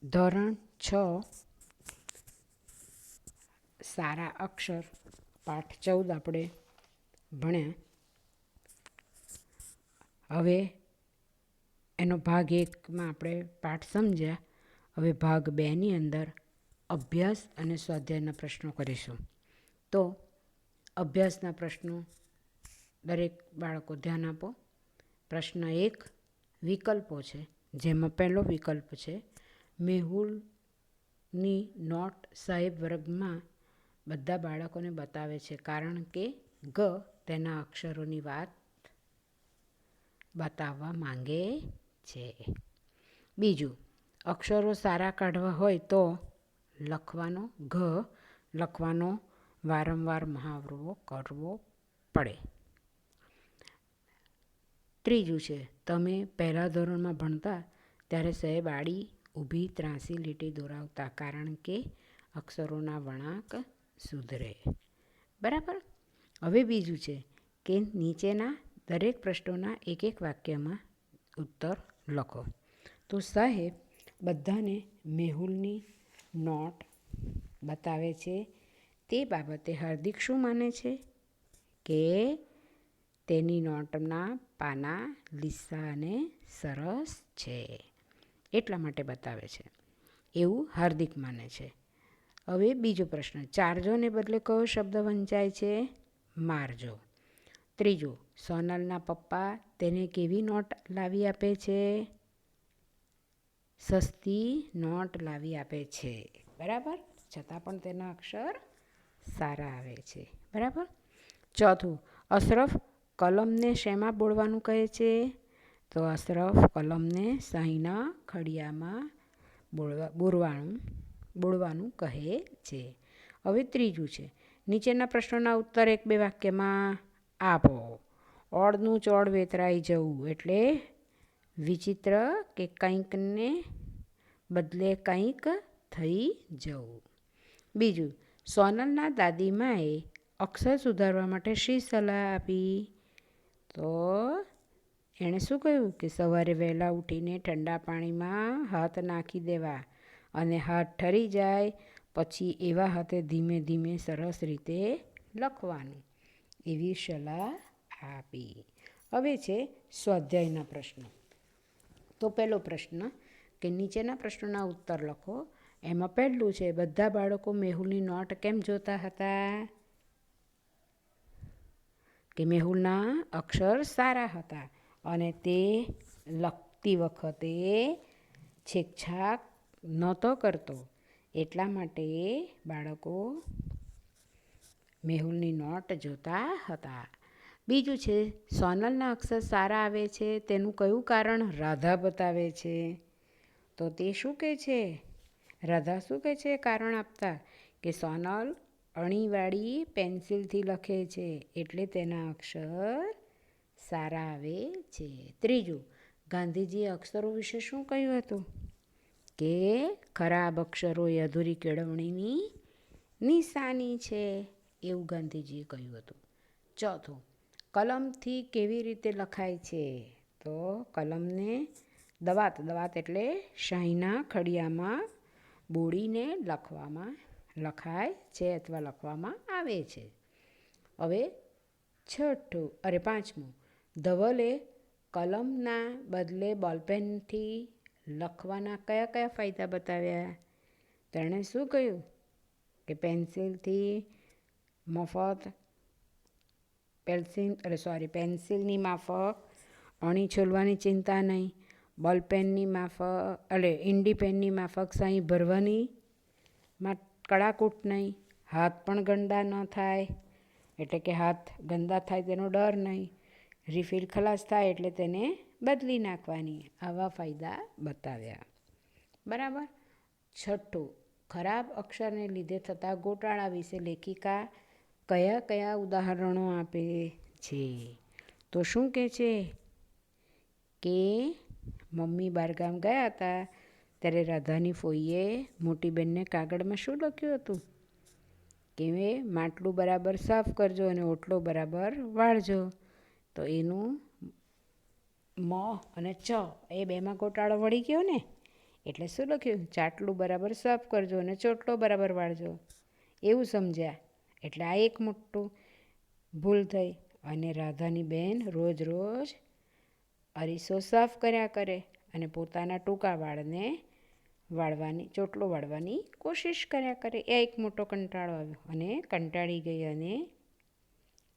ધોરણ 6 સારા અક્ષર પાઠ 14 આપણે ભણ્યા. હવે એનો ભાગ 1માં આપણે પાઠ સમજ્યા. હવે ભાગ 2ની અંદર અભ્યાસ અને સ્વાધ્યાયના પ્રશ્નો કરીશું. તો અભ્યાસના પ્રશ્નો દરેક બાળકો ધ્યાન આપો. પ્રશ્ન 1 વિકલ્પો છે, જેમાં પહેલો વિકલ્પ છે મેહુલની નોટ સાહેબ વર્ગમાં બધા બાળકોને બતાવે છે કારણ કે ગ તેના અક્ષરોની વાત બતાવવા માંગે છે. બીજું, અક્ષરો સારા કાઢવા હોય તો લખવાનો લખવાનો વારંવાર મહાવરો કરવો પડે. ત્રીજું છે, તમે પહેલા ધોરણમાં ભણતા ત્યારે સાહેબ આડી ઊભી ત્રાંસી લીટી દોરાવતા કારણ કે અક્ષરોના વળાંક સુધરે. બરાબર. હવે બીજું છે કે નીચેના દરેક પ્રશ્નોના એક એક વાક્યમાં ઉત્તર લખો. તો સાહેબ બધાને મેહુલની નોટ બતાવે છે. તે બાબતે હાર્દિક શું માને છે? કે તેની નોટના પાના લીસા અને સરસ છે, એટલા માટે બતાવે છે એવું હાર્દિક માને છે. હવે બીજો પ્રશ્ન, ચારજોને બદલે કયો શબ્દ વંચાય છે? મારજો. ત્રીજો, સોનલના પપ્પા તેને કેવી નોટ લાવી આપે છે? સસ્તી નોટ લાવી આપે છે. બરાબર. છતાં પણ તેના અક્ષર સારા આવે છે. બરાબર. ચોથું, અશરફ કલમને શેમાં બોળવાનું કહે છે? તો અશરફ કલમને શાહીના ખડિયામાં બોળવાનું કહે છે. હવે ત્રીજું છે, નીચેના પ્રશ્નોના ઉત્તર 1-2 વાક્યમાં આપો. ઓળનું ચોળ વેતરાઈ જવું એટલે વિચિત્ર કે કંઈકને બદલે કંઈક થઈ જવું. બીજું, સોનલના દાદીમાએ અક્ષર સુધારવા માટે શી સલાહ આપી? તો એણે શું કહ્યું કે સવારે વહેલા ઉઠીને ઠંડા પાણીમાં હાથ નાખી દેવા અને હાથ ઠરી જાય પછી એવા હાથે ધીમે ધીમે સરસ રીતે લખવાનું, એવી સલાહ આપી. હવે છે સ્વાધ્યાયના પ્રશ્નો. તો પહેલો પ્રશ્ન કે નીચેના પ્રશ્નોના ઉત્તર લખો. એમાં પહેલું છે, બધા બાળકો મેહુલની નોટ કેમ જોતા હતા? કે મેહુલના અક્ષર સારા હતા અને તે લખતી વખતે છેકછાક નહોતો કરતો, એટલા માટે બાળકો મેહુલની નોટ જોતા હતા. બીજું છે, સોનલના અક્ષર સારા આવે છે તેનું કયું કારણ રાધા બતાવે છે? તો તે શું કહે છે? રાધા શું કહે છે કારણ આપતા? કે સોનલ અણીવાળી પેન્સિલથી લખે છે એટલે તેના અક્ષર સારા આવે છે. ત્રીજું, ગાંધીજીએ અક્ષરો વિશે શું કહ્યું હતું? કે ખરાબ અક્ષરો એ અધૂરી કેળવણીની નિશાની છે, એવું ગાંધીજીએ કહ્યું હતું. ચોથું, કલમથી કેવી રીતે લખાય છે? તો કલમને દવાત એટલે શાહીના ખડિયામાં બોળીને લખાય છે અથવા લખવામાં આવે છે. હવે પાંચમું, ધવલે કલમના બદલે બોલપેનથી લખવાના કયા કયા ફાયદા બતાવ્યા? તેણે શું કહ્યું? કે પેન્સિલની માફક અણી છોલવાની ચિંતા નહીં, ઇન્ડીપેનની માફક શાહી ભરવાની કડાકૂટ નહીં, હાથ પણ ગંદા ન થાય એટલે કે હાથ ગંદા થાય તેનો ડર નહીં, રિફિલ ખલાસ થાય એટલે તેને બદલી નાખવાની, આવા ફાયદા બતાવ્યા. બરાબર. છઠ્ઠું, ખરાબ અક્ષરને લીધે થતા ગોટાળા વિશે લેખિકા કયા કયા ઉદાહરણો આપે છે? તો શું કહે છે? કે મમ્મી બહારગામ ગયા હતા ત્યારે રાધાની ફોઈએ મોટી બહેનને કાગળમાં શું લખ્યું હતું? કે માટલું બરાબર સાફ કરજો અને ઓટલો બરાબર વાળજો. તો એનું મ અને ચ એ બેમાં ગોટાળો વળી ગયો ને, એટલે શું લખ્યું? ચાટલું બરાબર સાફ કરજો અને ચોટલો બરાબર વાળજો, એવું સમજ્યા. એટલે આ એક મોટું ભૂલ થઈ. અને રાધાની બેન રોજ રોજ અરીસો સાફ કર્યા કરે અને પોતાના ટૂંકા વાળને ચોટલો વાળવાની કોશિશ કર્યા કરે. એ એક મોટો કંટાળો આવ્યો અને કંટાળી ગઈ અને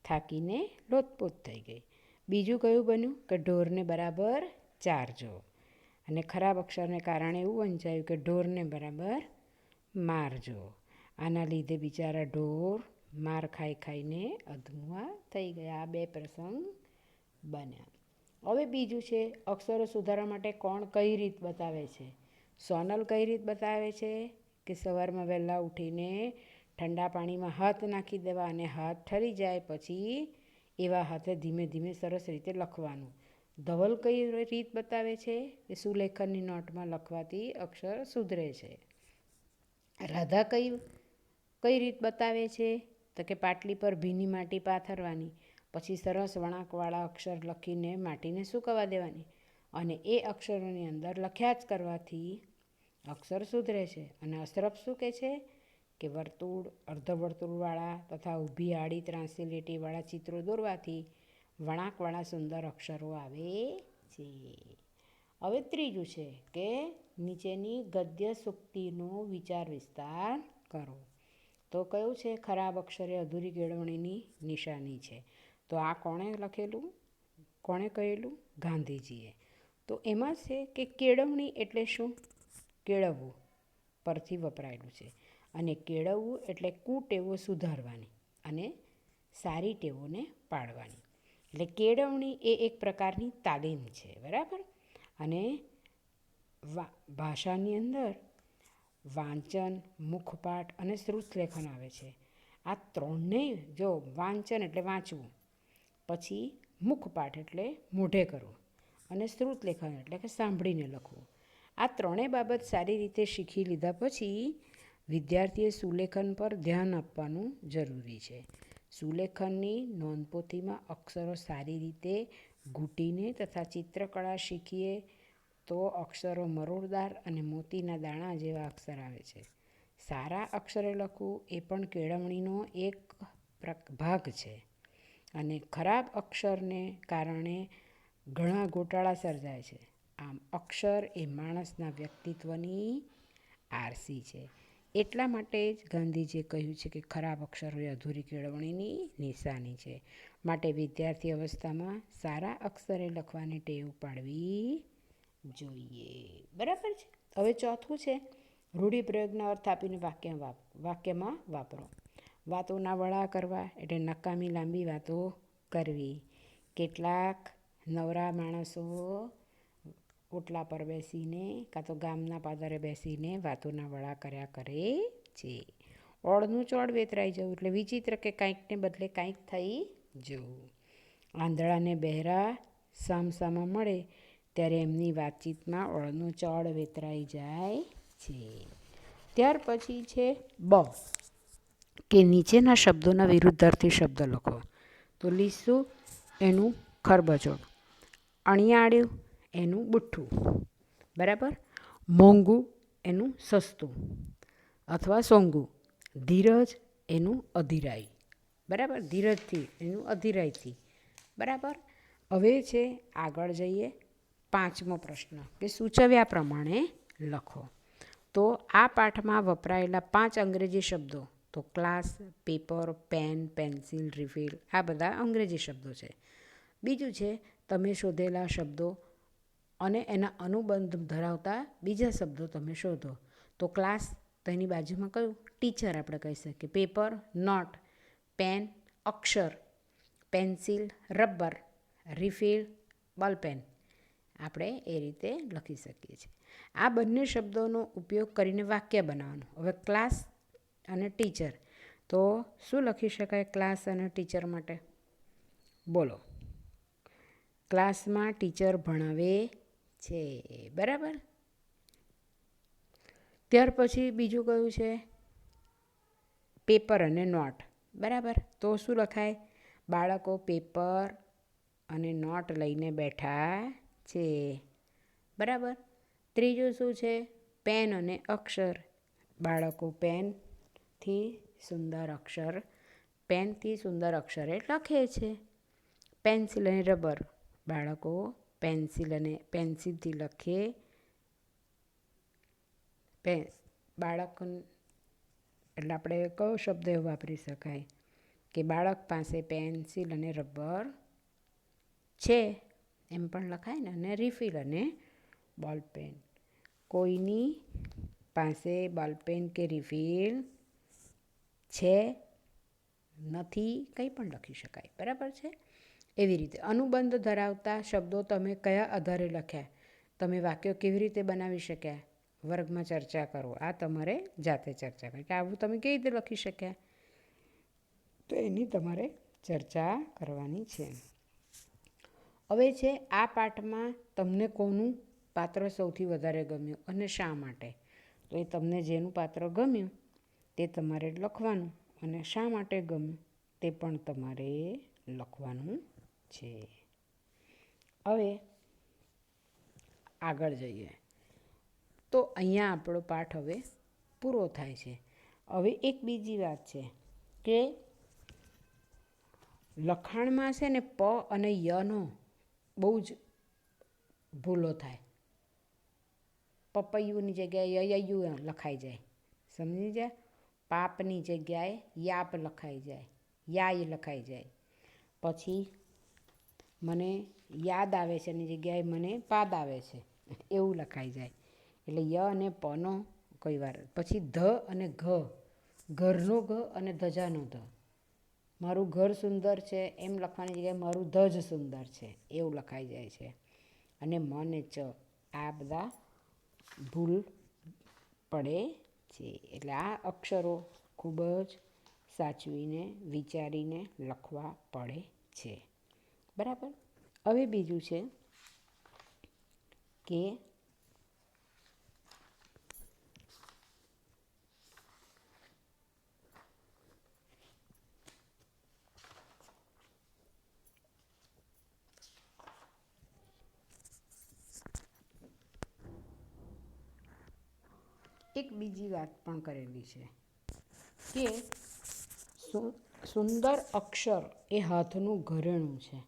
થાકીને લોતપોત થઈ ગઈ. બીજું કયું બન્યું કે ઢોરને બરાબર ચારજો. અને ખરાબ અક્ષરને કારણે એવું વંચાયું કે ઢોરને બરાબર મારજો. આના લીધે બિચારા ઢોર માર ખાઈને અધમુઆ થઈ ગયા. આ બે પ્રસંગ બન્યા. હવે બીજું છે, અક્ષરો સુધારવા માટે કોણ કઈ રીત બતાવે છે? સોનલ કઈ રીત બતાવે છે કે સવારમાં વહેલા ઉઠીને ઠંડા પાણીમાં હાથ નાખી દેવા અને હાથ ઠરી જાય પછી એવા હાથે ધીમે ધીમે સરસ રીતે લખવાનું. ધવલ કઈ રીત બતાવે છે કે સુલેખનની નોટમાં લખવાથી અક્ષર સુધરે છે. રાધા કઈ રીત બતાવે છે તો કે પાટલી પર ભીની માટી પાથરવાની, પછી સરસ વળાંકવાળા અક્ષર લખીને માટીને સૂકવવા દેવાની અને એ અક્ષરોની અંદર લખ્યા જ કરવાથી અક્ષર સુધરે છે. અને અશરફ શું કહે છે કે વર્તુળ, અર્ધવર્તુળવાળા તથા ઊભી આડી ત્રાંસી લીટીવાળા ચિત્રો દોરવાથી વળાંકવાળા સુંદર અક્ષરો આવે છે. હવે ત્રીજું છે કે નીચેની ગદ્ય સૂક્તિનો વિચાર વિસ્તાર કરો. તો કયું છે? ખરાબ અક્ષરે અધૂરી કેળવણીની નિશાની છે. તો આ કોણે લખેલું? કોણે કહેલું? ગાંધીજીએ. તો એમાં છે કે કેળવણી એટલે શું? કેળવવું પરથી વપરાયેલું છે. અને કેળવવું એટલે કુટેવો સુધારવાની અને સારી ટેવોને પાડવાની. એટલે કેળવણી એ એક પ્રકારની તાલીમ છે, બરાબર. અને ભાષાની અંદર વાંચન, મુખપાઠ અને શ્રુતલેખન આવે છે. આ ત્રણને જો વાંચન એટલે વાંચવું, પછી મુખપાઠ એટલે મોઢે કરવું અને શ્રુતલેખન એટલે કે સાંભળીને લખવું. આ ત્રણેય બાબત સારી રીતે શીખી લીધા પછી વિદ્યાર્થીએ સુલેખન પર ધ્યાન આપવાનું જરૂરી છે. સુલેખનની નોંધપોથીમાં અક્ષરો સારી રીતે ઘૂંટીને તથા ચિત્રકળા શીખીએ તો અક્ષરો મરોડદાર અને મોતીના દાણા જેવા અક્ષર આવે છે. સારા અક્ષરે લખવું એ પણ કેળવણીનો એક ભાગ છે. અને ખરાબ અક્ષરને કારણે ઘણા ગોટાળા સર્જાય છે. આમ અક્ષર એ માણસના વ્યક્તિત્વની આરસી છે. એટલા માટે જ ગાંધીજીએ કહ્યું છે કે ખરાબ અક્ષરો એ અધૂરી કેળવણીની નિશાની છે. માટે વિદ્યાર્થી અવસ્થામાં સારા અક્ષરે લખવાની ટેવ પાડવી જોઈએ, બરાબર છે. હવે ચોથું છે, રૂઢિપ્રયોગનો અર્થ આપીને વાક્યમાં વાપરો. વાતોના વડા કરવા એટલે નકામી લાંબી વાતો કરવી. કેટલાક નવરા માણસો ઓટલા પર બેસીને કાં તો ગામના પાદરે બેસીને વાતોના વડા કર્યા કરે છે. ઓળનું ચોળ વેતરાઈ જવું એટલે વિચિત્ર કે કાંઈકને બદલે કાંઈક થઈ જવું. આંધળાને બહેરા સામસામા મળે ત્યારે એમની વાતચીતમાં ઓળનું ચોળ વેતરાઈ જાય છે. ત્યાર પછી છે બ કે નીચેના શબ્દોના વિરુદ્ધાર્થી શબ્દ લખો. તો લીસું એનું ખરબચોળ, અણિયાળ્યું એનું બુઠ્ઠું, બરાબર. મોંઘું એનું સસ્તું અથવા સોંગું. ધીરજ એનું અધીરાઈ, બરાબર. ધીરજથી એનું અધીરાઈથી, બરાબર. હવે છે આગળ જઈએ. પાંચમો પ્રશ્ન કે સૂચવ્યા પ્રમાણે લખો. તો આ પાઠમાં વપરાયેલા 5 અંગ્રેજી શબ્દો તો class, paper, pen, pencil, refill આ બધા અંગ્રેજી શબ્દો છે. બીજું છે તમે શોધેલા શબ્દો અને એના અનુબંધ ધરાવતા બીજા શબ્દો તમે શોધો. તો ક્લાસ તો એની બાજુમાં કયું? ટીચર આપણે કહી શકીએ. પેપર, નોટ, પેન, અક્ષર, પેન્સિલ, રબર, રિફિલ, બોલપેન આપણે એ રીતે લખી શકીએ છીએ. આ બંને શબ્દોનો ઉપયોગ કરીને વાક્ય બનાવવાનું. હવે ક્લાસ અને ટીચર, તો શું લખી શકાય ક્લાસ અને ટીચર માટે? બોલો. ક્લાસમાં ટીચર ભણાવે છે, બરાબર. ત્યાર પછી બીજું કયું છે? પેપર અને નોટ, બરાબર. તો શું લખાય? બાળકો પેપર અને નોટ લઈને બેઠા છે, બરાબર. ત્રીજું શું છે? પેન અને અક્ષર. બાળકો પેનથી સુંદર અક્ષરે લખે છે. પેન્સિલ અને રબર. બાળકો પેન્સિલથી લખે. બાળક એટલે આપણે કયો શબ્દ એવો વાપરી શકાય કે બાળક પાસે પેન્સિલ અને રબર છે, એમ પણ લખાય ને. અને રિફિલ અને બોલપેન. કોઈની પાસે બોલપેન કે રિફિલ છે, નથી, કંઈ પણ લખી શકાય. બરાબર છે? એવી રીતે અનુબંધ ધરાવતા શબ્દો તમે કયા આધારે લખ્યા? તમે વાક્યો કેવી રીતે બનાવી શક્યા? વર્ગમાં ચર્ચા કરો. આ તમારે જાતે ચર્ચા કરી કે આવું તમે કેવી રીતે લખી શક્યા, તો એની તમારે ચર્ચા કરવાની છે. હવે છે આ પાઠમાં તમને કોનું પાત્ર સૌથી વધારે ગમ્યું અને શા માટે? તો એ તમને જેનું પાત્ર ગમ્યું તે તમારે લખવાનું અને શા માટે ગમ્યું તે પણ તમારે લખવાનું છે. હવે આગળ જઈએ તો અહીંયા આપણો પાઠ હવે પૂરો થાય છે. હવે એક બીજી વાત છે કે લખાણમાં છે ને પ અને યનો બહુ જ ભૂલો થાય. પપૈયુંની જગ્યાએ યયયું લખાઈ જાય, સમજી જાય. પાપની જગ્યાએ યાપ લખાઈ જાય, યાય લખાઈ જાય. પછી મને યાદ આવે છે એની જગ્યાએ મને પાદ આવે છે એવું લખાઈ જાય. એટલે ય અને પનો કોઈ વાર. પછી ધ અને ઘ, ઘરનો ઘ અને ધજાનો ધ. મારું ઘર સુંદર છે એમ લખવાની જગ્યાએ મારું ધજ સુંદર છે એવું લખાઈ જાય છે. અને મ ને ચ આ બધા ભૂલ પડે છે. એટલે આ અક્ષરો ખૂબ જ સાચવીને વિચારીને લખવા પડે છે. બરાબર. હવે બીજું છે કે એક બીજી વાત પણ કરેલી છે કે સુંદર અક્ષર એ હાથનું ઘરેણું છે.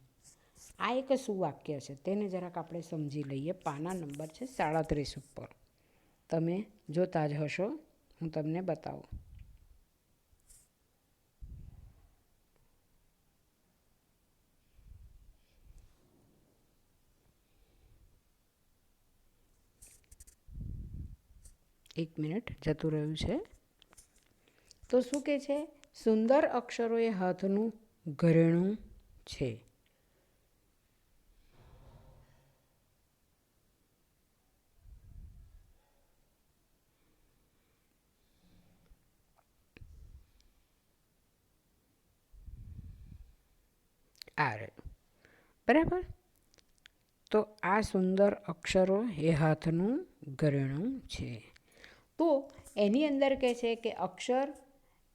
આ એક શું વાક્ય છે તેને જરાક આપણે સમજી લઈએ. પાના નંબર છે 37 ઉપર. તમે જોતા જ હશો, હું તમને બતાવું. એક મિનિટ જતું રહ્યું છે. તો શું કહે છે? સુંદર અક્ષરો એ હાથનું ઘરેણું છે. આ રહ્યું. બરાબર. તો આ સુંદર અક્ષરો એ હાથનું ઘરેણું છે. તો એની અંદર કહે છે કે અક્ષર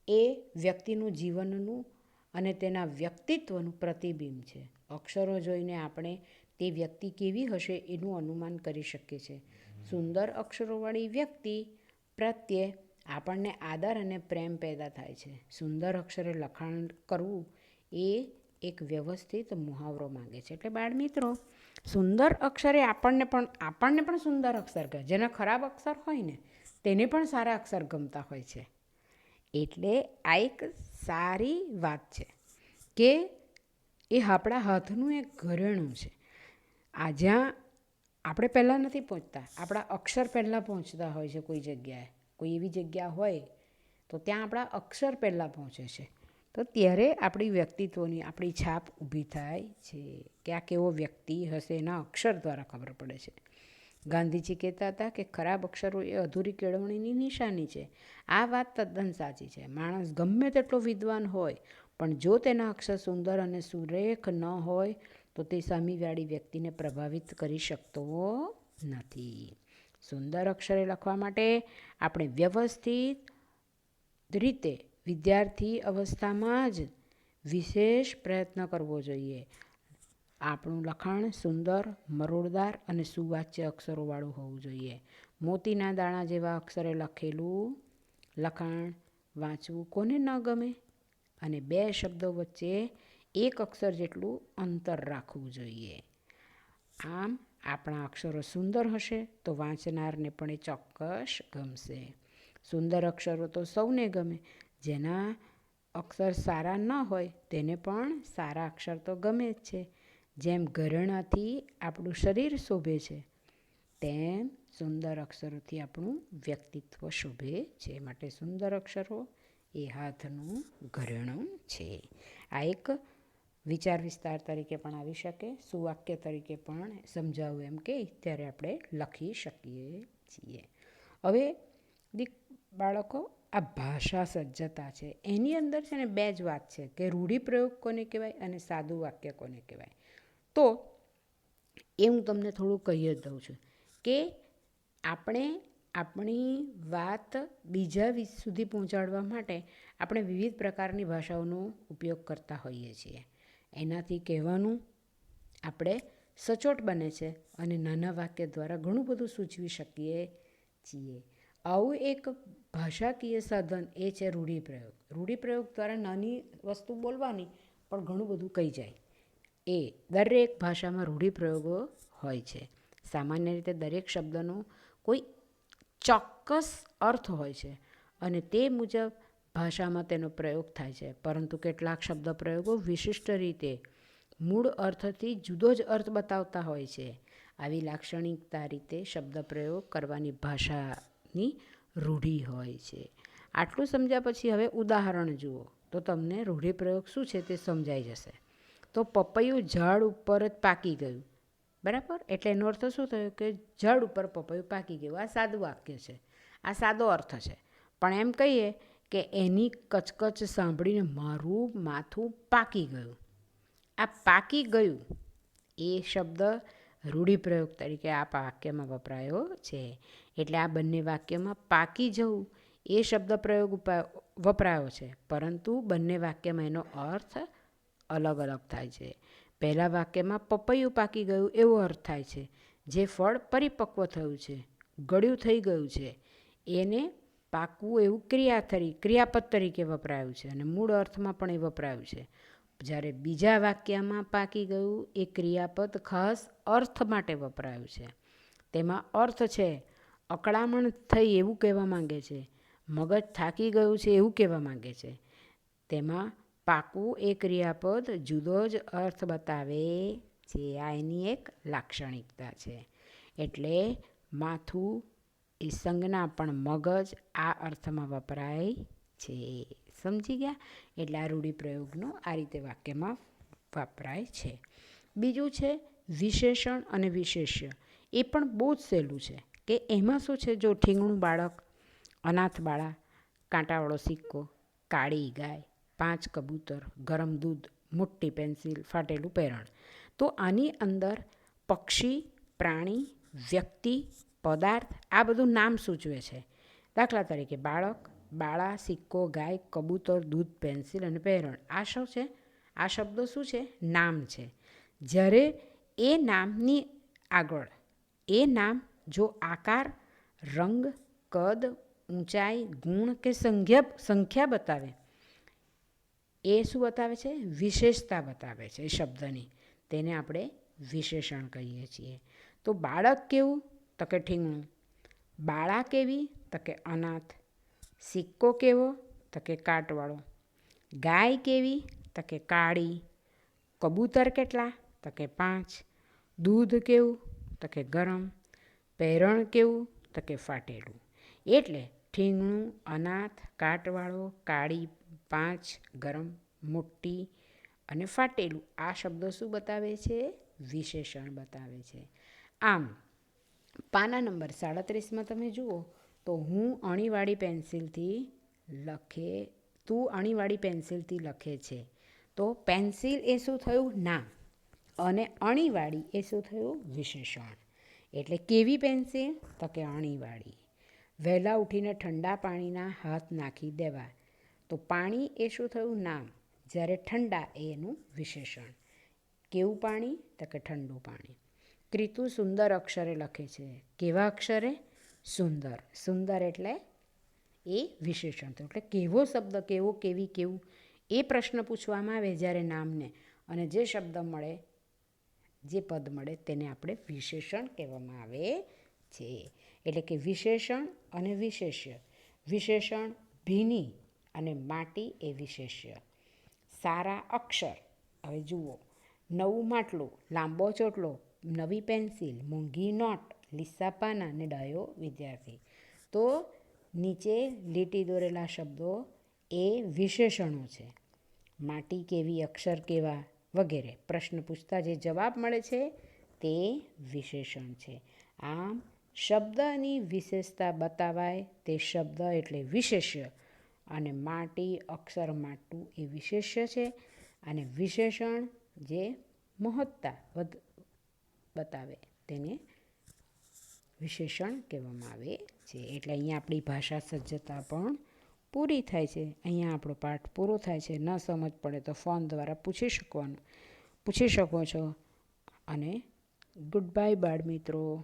એ વ્યક્તિનું જીવનનું અને તેના વ્યક્તિત્વનું પ્રતિબિંબ છે. અક્ષરો જોઈને આપણે તે વ્યક્તિ કેવી હશે એનું અનુમાન કરી શકીએ છીએ. સુંદર અક્ષરોવાળી વ્યક્તિ પ્રત્યે આપણને આદર અને પ્રેમ પેદા થાય છે. સુંદર અક્ષરે લખાણ કરવું એ એક વ્યવસ્થિત મુહાવરો માંગે છે. એટલે બાળ મિત્રો, સુંદર અક્ષરે આપણને પણ સુંદર અક્ષર કહે. જેના ખરાબ અક્ષર હોય ને તેને પણ સારા અક્ષર ગમતા હોય છે. એટલે આ એક સારી વાત છે કે એ આપણા હાથનું એક ઘરેણું છે. આ જ્યાં આપણે પહેલાં નથી પહોંચતા, આપણા અક્ષર પહેલાં પહોંચતા હોય છે. કોઈ જગ્યાએ કોઈ એવી જગ્યા હોય તો ત્યાં આપણા અક્ષર પહેલાં પહોંચે છે. તો ત્યારે આપણી વ્યક્તિત્વની આપણી છાપ ઊભી થાય છે કે આ કેવો વ્યક્તિ હશે એના અક્ષર દ્વારા ખબર પડે છે. ગાંધીજી કહેતા હતા કે ખરાબ અક્ષરો એ અધૂરી કેળવણીની નિશાની છે. આ વાત તદ્દન સાચી છે. માણસ ગમે તેટલો વિદ્વાન હોય પણ જો તેના અક્ષર સુંદર અને સુરેખ ન હોય તો તે સામેવાળી વ્યક્તિને પ્રભાવિત કરી શકતો નથી. સુંદર અક્ષરે લખવા માટે આપણે વ્યવસ્થિત રીતે વિદ્યાર્થી અવસ્થામાં જ વિશેષ પ્રયત્ન કરવો જોઈએ. આપણું લખાણ સુંદર, મરોડદાર અને સુવાચ્ય અક્ષરોવાળું હોવું જોઈએ. મોતીના દાણા જેવા અક્ષરે લખેલું લખાણ વાંચવું કોને ન ગમે? અને બે શબ્દો વચ્ચે એક અક્ષર જેટલું અંતર રાખવું જોઈએ. આમ આપણા અક્ષરો સુંદર હશે તો વાંચનારને પણ એ ચોક્કસ ગમશે. સુંદર અક્ષરો તો સૌને ગમે. જેના અક્ષર સારા ન હોય તેને પણ સારા અક્ષર તો ગમે જ છે. જેમ ઘરેણાથી આપણું શરીર શોભે છે તેમ સુંદર અક્ષરોથી આપણું વ્યક્તિત્વ શોભે છે. માટે સુંદર અક્ષરો એ હાથનું ઘરેણું છે. આ એક વિચાર વિસ્તાર તરીકે પણ આવી શકે, સુવાક્ય તરીકે પણ સમજાવવું એમ કે ત્યારે આપણે લખી શકીએ છીએ. હવે બાળકો, આ ભાષા સજ્જતા છે એની અંદર છે ને બે જ વાત છે કે રૂઢિપ્રયોગ કોને કહેવાય અને સાદું વાક્ય કોને કહેવાય. તો એ હું તમને થોડું કહી જ દઉં છું કે આપણે આપણી વાત બીજા સુધી પહોંચાડવા માટે આપણે વિવિધ પ્રકારની ભાષાઓનો ઉપયોગ કરતા હોઈએ છીએ. એનાથી કહેવાનું આપણે સચોટ બને છે અને નાના વાક્ય દ્વારા ઘણું બધું સૂચવી શકીએ છીએ. આવું એક ભાષાકીય સાધન એ છે રૂઢિપ્રયોગ. રૂઢિપ્રયોગ દ્વારા નાની વસ્તુ બોલવાની પણ ઘણું બધું કહી જાય. એ દરેક ભાષામાં રૂઢિપ્રયોગો હોય છે. સામાન્ય રીતે દરેક શબ્દનો કોઈ ચોક્કસ અર્થ હોય છે અને તે મુજબ ભાષામાં તેનો પ્રયોગ થાય છે. પરંતુ કેટલાક શબ્દ પ્રયોગો વિશિષ્ટ રીતે મૂળ અર્થથી જુદો જ અર્થ બતાવતા હોય છે. આવી લાક્ષણિકતા રીતે શબ્દ પ્રયોગ કરવાની ભાષાની રૂઢિ હોય છે. આટલું સમજ્યા પછી હવે ઉદાહરણ જુઓ તો તમને રૂઢિપ્રયોગ શું છે તે સમજાઈ જશે. તો પપૈયું ઝાડ ઉપર જ પાકી ગયું. બરાબર, એટલે એનો અર્થ શું થયો કે ઝાડ ઉપર પપૈયું પાકી ગયું. આ સાદું વાક્ય છે, આ સાદો અર્થ છે. પણ એમ કહીએ કે એની કચકચ સાંભળીને મારું માથું પાકી ગયું. આ પાકી ગયું એ શબ્દ રૂઢિપ્રયોગ તરીકે આ વાક્યમાં વપરાયો છે. એટલે આ બંને વાક્યમાં પાકી જવું એ શબ્દ પ્રયોગ વપરાયો છે, પરંતુ બંને વાક્યમાં એનો અર્થ અલગ અલગ થાય છે. પહેલા વાક્યમાં પપૈયું પાકી ગયું એવો અર્થ થાય છે. જે ફળ પરિપક્વ થયું છે, ગળ્યું થઈ ગયું છે, એને પાકવું એવું ક્રિયાપદ તરીકે વપરાયું છે અને મૂળ અર્થમાં પણ એ વપરાયું છે. જ્યારે બીજા વાક્યમાં પાકી ગયું એ ક્રિયાપદ ખાસ અર્થ માટે વપરાયું છે. તેમાં અર્થ છે અકળામણ થઈ એવું કહેવા માંગે છે, મગજ થાકી ગયું છે એવું કહેવા માંગે છે. તેમાં પાકવું એ ક્રિયાપદ જુદો જ અર્થ બતાવે છે. આ એની એક લાક્ષણિકતા છે. એટલે માથું એ સંજ્ઞા પણ મગજ આ અર્થમાં વપરાય છે. સમજી ગયા? એટલે આ રૂઢિપ્રયોગનો આ રીતે વાક્યમાં વપરાય છે. બીજું છે વિશેષણ અને વિશેષ્ય. એ પણ બહુ જ સહેલું છે કે એમાં શું છે, જો ઠીંગણું બાળક, અનાથ બાળા, કાંટાવાળો સિક્કો, કાળી ગાય, 5 કબૂતર, ગરમ દૂધ, મોટી પેન્સિલ, ફાટેલું પેરણ. તો આની અંદર પક્ષી, પ્રાણી, વ્યક્તિ, પદાર્થ આ બધું નામ સૂચવે છે. દાખલા તરીકે બાળક, બાળા, સિક્કો, ગાય, કબૂતર, દૂધ, પેન્સિલ અને પેરણ. આ શું છે? આ શબ્દો શું છે? નામ છે. જ્યારે એ નામની આગળ એ નામ જો આકાર, રંગ, કદ, ઊંચાઈ, ગુણ કે સંખ્યા બતાવે, એ શું બતાવે છે? વિશેષતા બતાવે છે એ શબ્દની. તેને આપણે વિશેષણ કહીએ છીએ. તો બાળક કેવું? તો કે ઠીંગણું. બાળા કેવી? તો કે અનાથ. સિક્કો કેવો? તો કે કાટવાળો. ગાય કેવી? તો કે કાળી. કબૂતર કેટલા? તો કે 5. દૂધ કેવું? તો કે ગરમ. પેરણ કેવું? તો કે ફાટેલું. એટલે ઠીંગણું, અનાથ, કાટવાળો, કાળી, 5, ગરમ, મોટી અને ફાટેલું. આ શબ્દો શું બતાવે છે? વિશેષણ બતાવે છે. આમ પાના નંબર 37માં તમે જુઓ તો તું અણીવાળી પેન્સિલથી લખે છે. તો પેન્સિલ એ શું થયું? નામ. અને અણીવાળી એ શું થયું? વિશેષણ. એટલે કેવી પેન્સિલ? તો કે અણીવાળી. વહેલા ઉઠીને ઠંડા પાણીના હાથ નાખી દેવા. તો પાણી એ શું થયું? નામ. જ્યારે ઠંડા એ એનું વિશેષણ. કેવું પાણી? તો કે ઠંડુ પાણી. કૃતુ સુંદર અક્ષરે લખે છે. કેવા અક્ષરે? સુંદર. સુંદર એટલે એ વિશેષણ થયું. એટલે કેવો શબ્દ, કેવો, કેવી, કેવું એ પ્રશ્ન પૂછવામાં આવે જ્યારે નામને, અને જે શબ્દ મળે, જે પદ મળે તેને આપણે વિશેષણ કહેવામાં આવે છે. એટલે કે વિશેષણ અને વિશેષ્ય. વિશેષણ ભીની અને માટી એ વિશેષ્ય. સારા અક્ષર, હવે જુઓ, નવું માટલું, લાંબો ચોટલો, નવી પેન્સિલ, મોંઘી નોટ, લીસા પાના ને ડાયો વિદ્યાર્થી. તો નીચે લીટી દોરેલા શબ્દો એ વિશેષણો છે. માટી કેવી, અક્ષર કેવા વગેરે પ્રશ્ન પૂછતા જે જવાબ મળે છે તે વિશેષણ છે. આમ શબ્દની વિશેષતા બતાવાય તે શબ્દ એટલે વિશેષ્ય, અને માટી, અક્ષર, માટું એ વિશેષ્ય છે, અને વિશેષણ જે મહત્તા બતાવે તેને વિશેષણ કહેવામાં આવે છે. એટલે અહીંયા આપણી ભાષા સજ્જતા પણ પૂરી થાય છે. અહીંયા આપણો પાઠ પૂરો થાય છે. ન સમજ પડે તો ફોન દ્વારા પૂછી શકો છો. અને ગુડ બાય બાળ મિત્રો.